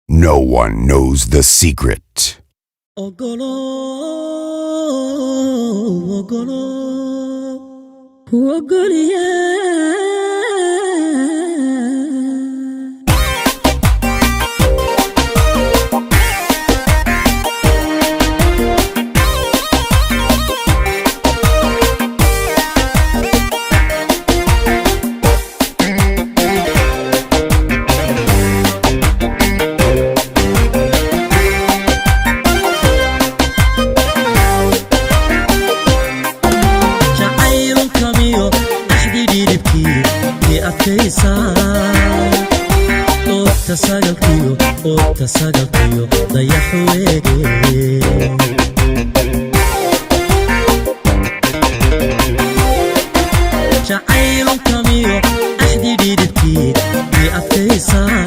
No one knows the secret. Ogolo, ogolo, ogolo, تساقطيو ضيح ويجي جعيل كميو أحدي ديدتي بأفيسان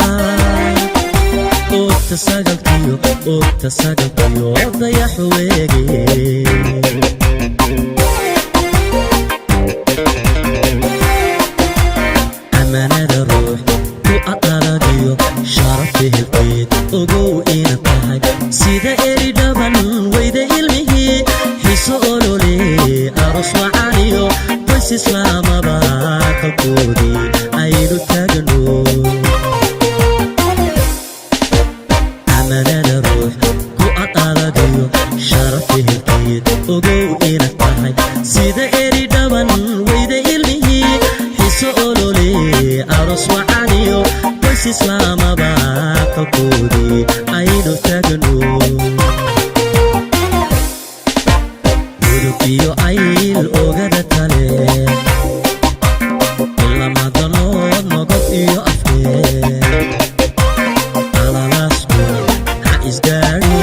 تساقطيو ضيح ويجي أمانة الروح وأطلقيو شرف به القيد ogow ina tahay sida eri dhaban weyda ilmihi xiso olole aros wacaniyo qoys islaamaba kalkoodii aynu taagno amanada ruux ku aqaladiyo sharafihi lqiyid ogow ina tahay sida eri dhaban weyda ilmihi xiso olole aros wacaniyo qoys islaamaba kalkoodii aynu taagno mudug iyo ayl ogada tale lamadanood nogob iyo afkeed alalaasku ha isgaari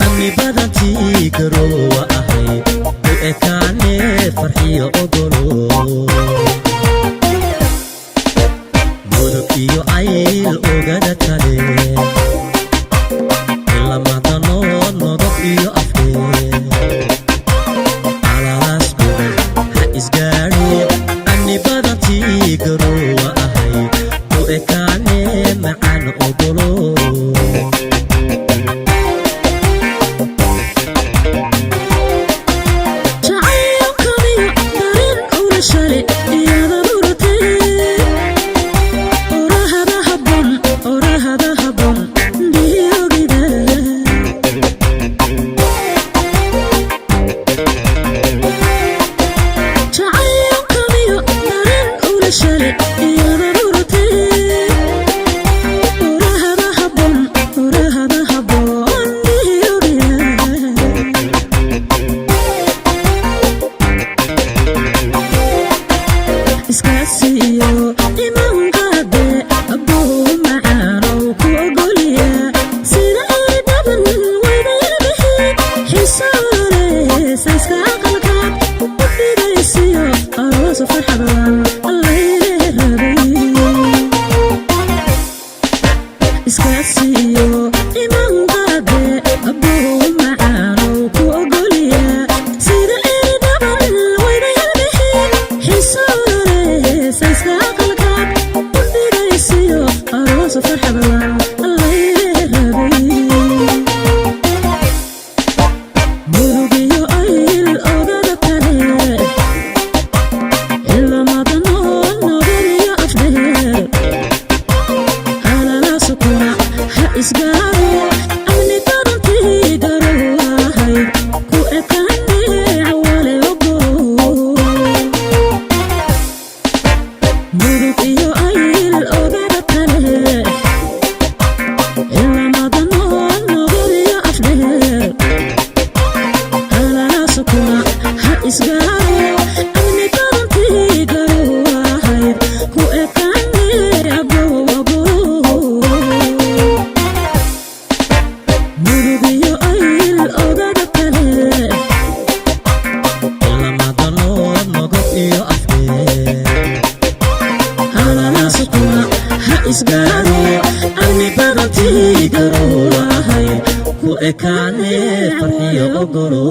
amni badantii garoowa ahayd u ekaane farxiyo ogolo mudug iyo ayl ogada tale lamadanood nogob iyo afkeed alalaasku ha isgaari amni badantii garoowa ahayd u ekaane macaan ogolo ku ekaane farxiyo ogolo